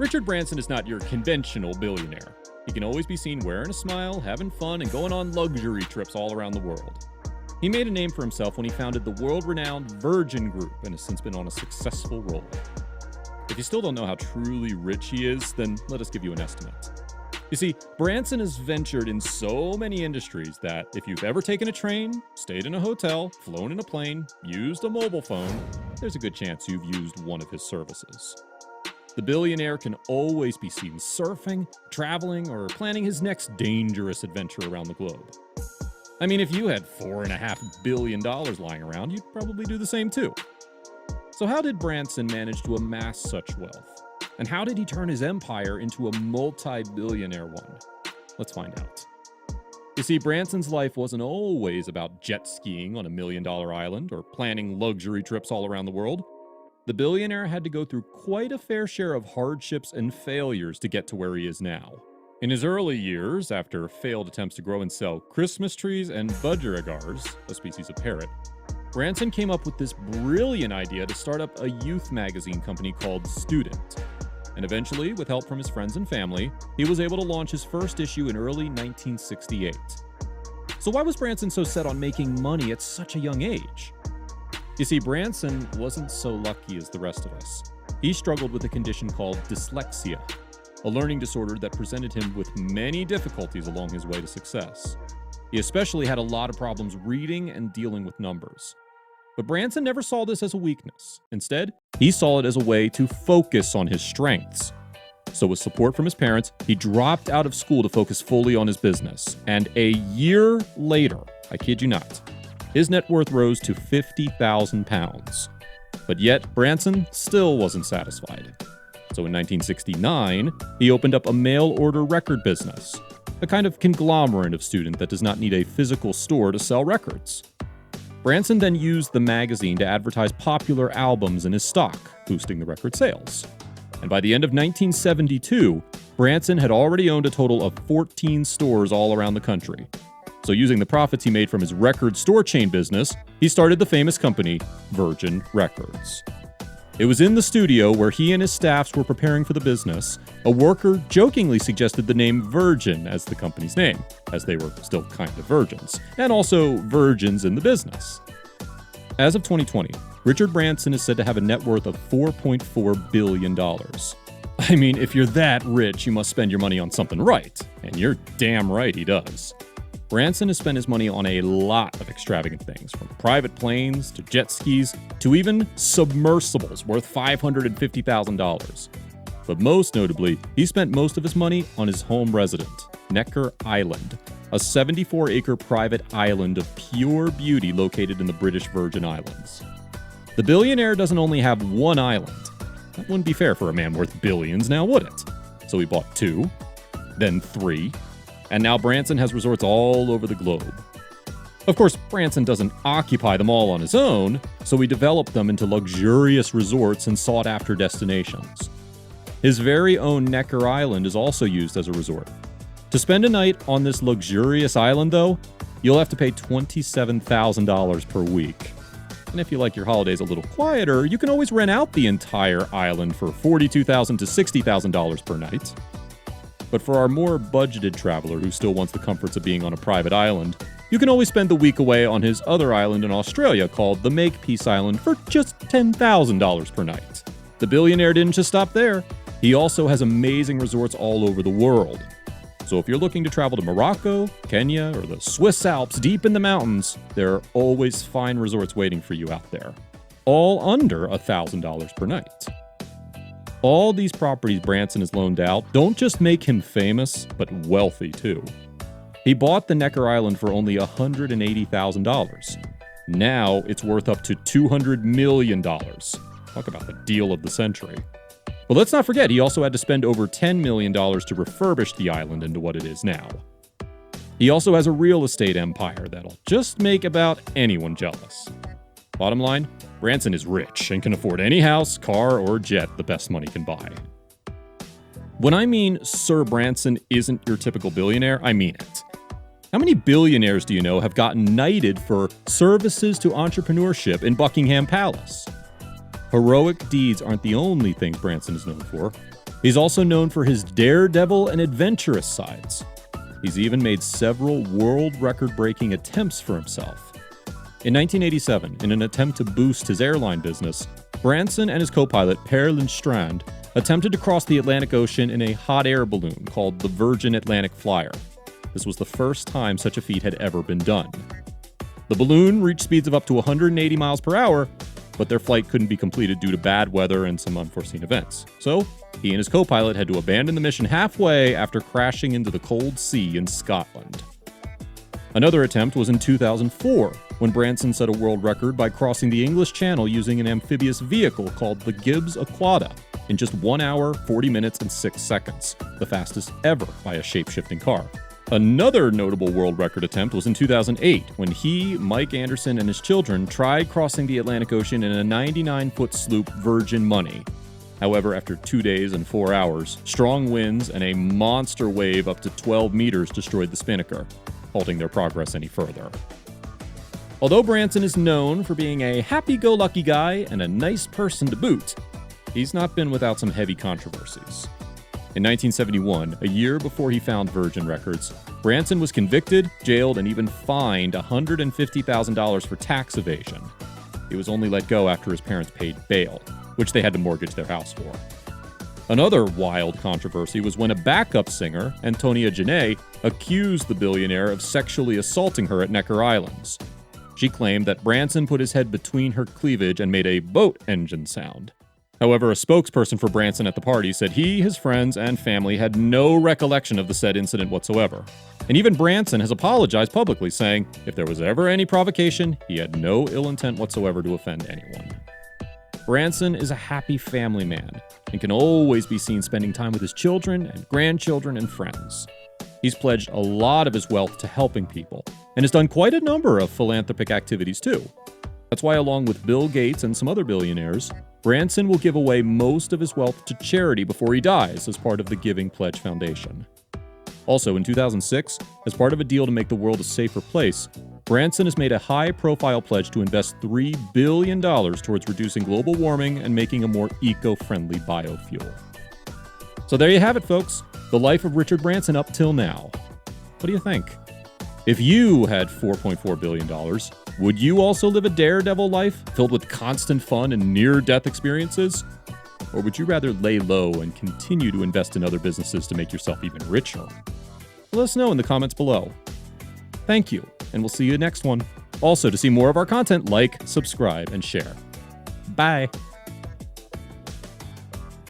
Richard Branson is not your conventional billionaire. He can always be seen wearing a smile, having fun, and going on luxury trips all around the world. He made a name for himself when he founded the world-renowned Virgin Group and has since been on a successful roll. If you still don't know how truly rich he is, then let us give you an estimate. You see, Branson has ventured in so many industries that if you've ever taken a train, stayed in a hotel, flown in a plane, used a mobile phone, there's a good chance you've used one of his services. The billionaire can always be seen surfing, traveling, or planning his next dangerous adventure around the globe. I mean, if you had $4.5 billion lying around, you'd probably do the same too. So how did Branson manage to amass such wealth? And how did he turn his empire into a multi-billionaire one? Let's find out. You see, Branson's life wasn't always about jet skiing on $1 million island or planning luxury trips all around the world. The billionaire had to go through quite a fair share of hardships and failures to get to where he is now. In his early years, after failed attempts to grow and sell Christmas trees and budgerigars, a species of parrot, Branson came up with this brilliant idea to start up a youth magazine company called Student. And eventually, with help from his friends and family, he was able to launch his first issue in early 1968. So why was Branson so set on making money at such a young age? You see, Branson wasn't so lucky as the rest of us. He struggled with a condition called dyslexia, a learning disorder that presented him with many difficulties along his way to success. He especially had a lot of problems reading and dealing with numbers. But Branson never saw this as a weakness. Instead, he saw it as a way to focus on his strengths. So with support from his parents, he dropped out of school to focus fully on his business. And a year later, I kid you not, his net worth rose to £50,000. But yet, Branson still wasn't satisfied. So in 1969, he opened up a mail-order record business, a kind of conglomerate of Student that does not need a physical store to sell records. Branson then used the magazine to advertise popular albums in his stock, boosting the record sales. And by the end of 1972, Branson had already owned a total of 14 stores all around the country. So using the profits he made from his record store chain business, he started the famous company, Virgin Records. It was in the studio where he and his staffs were preparing for the business, a worker jokingly suggested the name Virgin as the company's name, as they were still kind of virgins, and also virgins in the business. As of 2020, Richard Branson is said to have a net worth of $4.4 billion. I mean, if you're that rich, you must spend your money on something right, and you're damn right he does. Branson has spent his money on a lot of extravagant things, from private planes to jet skis to even submersibles worth $550,000. But most notably, he spent most of his money on his home residence, Necker Island, a 74-acre private island of pure beauty located in the British Virgin Islands. The billionaire doesn't only have one island. That wouldn't be fair for a man worth billions, now would it? So he bought 2, then 3, and now Branson has resorts all over the globe. Of course, Branson doesn't occupy them all on his own, so he developed them into luxurious resorts and sought-after destinations. His very own Necker Island is also used as a resort. To spend a night on this luxurious island, though, you'll have to pay $27,000 per week. And if you like your holidays a little quieter, you can always rent out the entire island for $42,000 to $60,000 per night. But for our more budgeted traveler who still wants the comforts of being on a private island, you can always spend the week away on his other island in Australia called the Makepeace Island for just $10,000 per night. The billionaire didn't just stop there. He also has amazing resorts all over the world. So if you're looking to travel to Morocco, Kenya, or the Swiss Alps deep in the mountains, there are always fine resorts waiting for you out there, all under $1,000 per night. All these properties Branson has loaned out don't just make him famous, but wealthy too. He bought the Necker Island for only $180,000. Now it's worth up to $200 million. Talk about the deal of the century. But let's not forget, he also had to spend over $10 million to refurbish the island into what it is now. He also has a real estate empire that'll just make about anyone jealous. Bottom line, Branson is rich and can afford any house, car, or jet the best money can buy. When I mean Sir Branson isn't your typical billionaire, I mean it. How many billionaires do you know have gotten knighted for services to entrepreneurship in Buckingham Palace? Heroic deeds aren't the only things Branson is known for. He's also known for his daredevil and adventurous sides. He's even made several world record-breaking attempts for himself. In 1987, in an attempt to boost his airline business, Branson and his co-pilot Per Lindstrand attempted to cross the Atlantic Ocean in a hot air balloon called the Virgin Atlantic Flyer. This was the first time such a feat had ever been done. The balloon reached speeds of up to 180 miles per hour, but their flight couldn't be completed due to bad weather and some unforeseen events. So, he and his co-pilot had to abandon the mission halfway after crashing into the cold sea in Scotland. Another attempt was in 2004, when Branson set a world record by crossing the English Channel using an amphibious vehicle called the Gibbs Aquada in just 1 hour, 40 minutes, and 6 seconds, the fastest ever by a shape-shifting car. Another notable world record attempt was in 2008, when he, Mike Anderson, and his children tried crossing the Atlantic Ocean in a 99-foot sloop Virgin Money. However, after 2 days and 4 hours, strong winds and a monster wave up to 12 meters destroyed the Spinnaker, halting their progress any further. Although Branson is known for being a happy-go-lucky guy and a nice person to boot, he's not been without some heavy controversies. In 1971, a year before he found Virgin Records, Branson was convicted, jailed, and even fined $150,000 for tax evasion. He was only let go after his parents paid bail, which they had to mortgage their house for. Another wild controversy was when a backup singer, Antonia Janae, accused the billionaire of sexually assaulting her at Necker Islands. She claimed that Branson put his head between her cleavage and made a boat engine sound. However, a spokesperson for Branson at the party said he, his friends, and family had no recollection of the said incident whatsoever. And even Branson has apologized publicly, saying if there was ever any provocation, he had no ill intent whatsoever to offend anyone. Branson is a happy family man and can always be seen spending time with his children and grandchildren and friends. He's pledged a lot of his wealth to helping people and has done quite a number of philanthropic activities too. That's why, along with Bill Gates and some other billionaires, Branson will give away most of his wealth to charity before he dies as part of the Giving Pledge Foundation. Also, in 2006, as part of a deal to make the world a safer place, Branson has made a high-profile pledge to invest $3 billion towards reducing global warming and making a more eco-friendly biofuel. So there you have it, folks. The life of Richard Branson up till now. What do you think? If you had $4.4 billion, would you also live a daredevil life filled with constant fun and near-death experiences? Or would you rather lay low and continue to invest in other businesses to make yourself even richer? Let us know in the comments below. Thank you, and we'll see you next one. Also, to see more of our content, like, subscribe, and share. Bye!